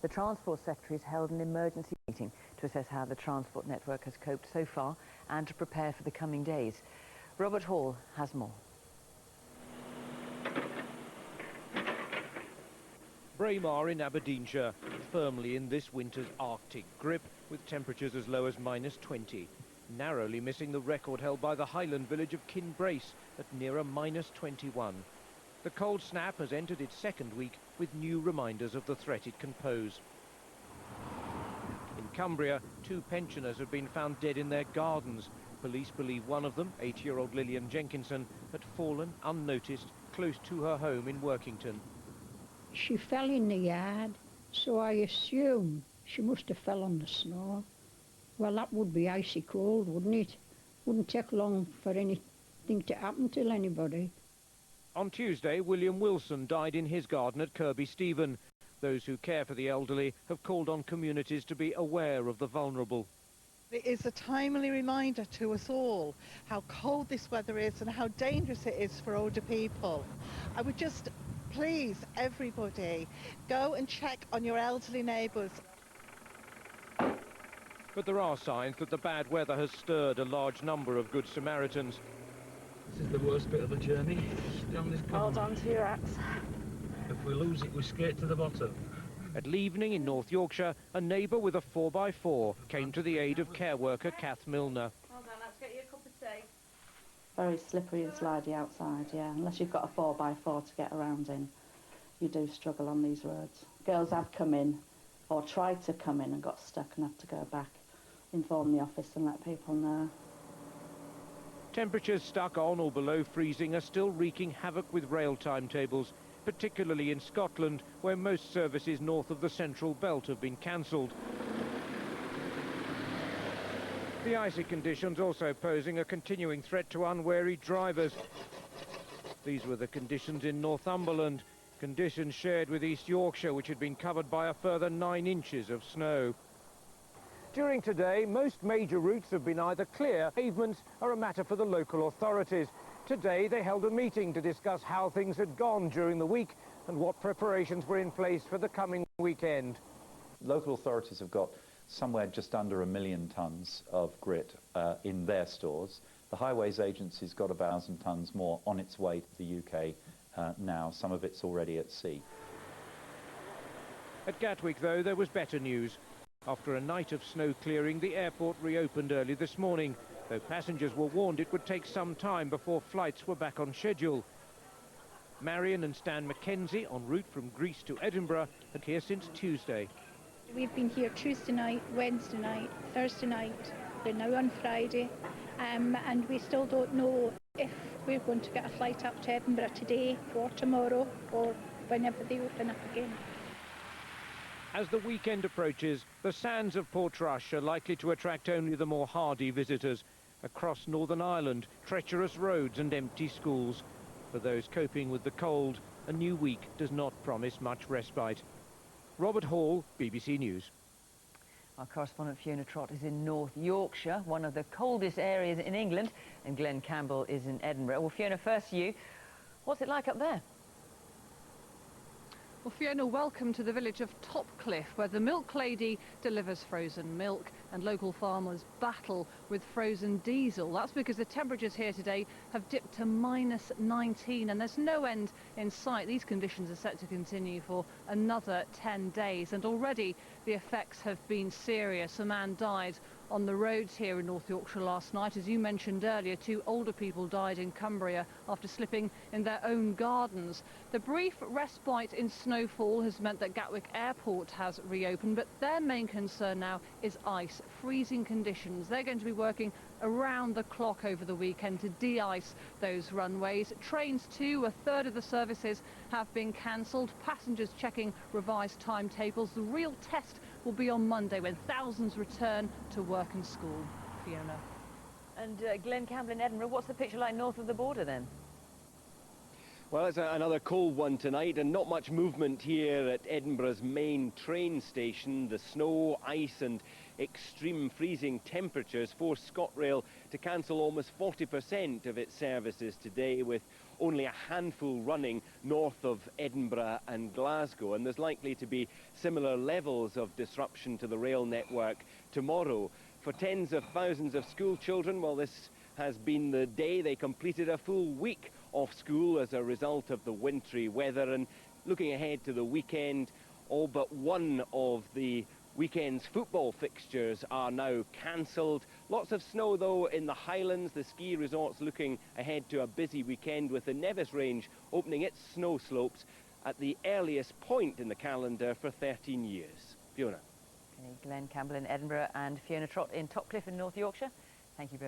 The Transport Secretary has held an emergency meeting to assess how the transport network has coped so far and to prepare for the coming days. Robert Hall has more. Braemar in Aberdeenshire, firmly in this winter's Arctic grip, with temperatures as low as -20, narrowly missing the record held by the Highland village of Kinbrace at nearer -21. The cold snap has entered its second week with new reminders of the threat it can pose. In Cumbria, 2 pensioners have been found dead in their gardens. Police believe one of them, 8-year-old Lillian Jenkinson, had fallen unnoticed close to her home in Workington. She fell in the yard, so I assume she must have fell on the snow. Well, that would be icy cold, wouldn't it? Wouldn't take long for anything to happen to anybody. On Tuesday, William Wilson died in his garden at Kirby Stephen. Those who care for the elderly have called on communities to be aware of the vulnerable. It is a timely reminder to us all how cold this weather is and how dangerous it is for older people. I would just please everybody go and check on your elderly neighbours. But there are signs that the bad weather has stirred a large number of Good Samaritans. This is the worst bit of the journey. Down this Hold on to your axe. If we lose it, we skate to the bottom. At Leavening in North Yorkshire, a neighbour with a 4x4 came to the aid of care worker Kath Milner. Hold on, let's get you a cup of tea. Very slippery and slidey outside, yeah. Unless you've got a 4x4 to get around in, you do struggle on these roads. Girls have come in, or tried to come in and got stuck and have to go back, inform the office and let people know. Temperatures stuck on or below freezing are still wreaking havoc with rail timetables, particularly in Scotland, where most services north of the Central Belt have been cancelled. The icy conditions also posing a continuing threat to unwary drivers. These were the conditions in Northumberland, conditions shared with East Yorkshire, which had been covered by a further 9 inches of snow. During today, most major routes have been either clear. Pavements are a matter for the local authorities. Today, they held a meeting to discuss how things had gone during the week and what preparations were in place for the coming weekend. Local authorities have got somewhere just under 1 million tonnes of grit in their stores. The Highways Agency's got about 1,000 tonnes more on its way to the UK now. Some of it's already at sea. At Gatwick, though, there was better news. After a night of snow clearing, the airport reopened early this morning, though passengers were warned it would take some time before flights were back on schedule. Marion and Stan Mackenzie, en route from Greece to Edinburgh, are here since Tuesday. We've been here Tuesday night, Wednesday night, Thursday night, we're now on Friday, and we still don't know if we're going to get a flight up to Edinburgh today or tomorrow or whenever they open up again. As the weekend approaches, the sands of Portrush are likely to attract only the more hardy visitors. Across Northern Ireland, treacherous roads and empty schools. For those coping with the cold, a new week does not promise much respite. Robert Hall, BBC News. Our correspondent Fiona Trott is in North Yorkshire, one of the coldest areas in England, and Glenn Campbell is in Edinburgh. Well, Fiona, first you, what's it like up there? Well, Fiona, welcome to the village of Topcliffe, where the milk lady delivers frozen milk and local farmers battle with frozen diesel. That's because the temperatures here today have dipped to -19 and there's no end in sight. These conditions are set to continue for another 10 days and already the effects have been serious. A man died on the roads here in North Yorkshire last night. As you mentioned earlier, 2 older people died in Cumbria after slipping in their own gardens. The brief respite in snowfall has meant that Gatwick Airport has reopened, but their main concern now is ice, freezing conditions. They're going to be working around the clock over the weekend to de-ice those runways. Trains too, a third of the services have been cancelled. Passengers checking revised timetables. The real test will be on Monday when thousands return to work and school. Fiona. And Glenn Campbell in Edinburgh, what's the picture like north of the border then? Well, it's another cold one tonight and not much movement here at Edinburgh's main train station. The snow, ice and extreme freezing temperatures forced ScotRail to cancel almost 40% of its services today, with only a handful running north of Edinburgh and Glasgow, and there's likely to be similar levels of disruption to the rail network tomorrow. For tens of thousands of school children, well, this has been the day they completed a full week off school as a result of the wintry weather. And looking ahead to the weekend, all but one of the weekend's football fixtures are now cancelled. Lots of snow, though, in the Highlands. The ski resorts looking ahead to a busy weekend, with the Nevis Range opening its snow slopes at the earliest point in the calendar for 13 years. Fiona. Okay, Glenn Campbell in Edinburgh and Fiona Trott in Topcliffe in North Yorkshire. Thank you both.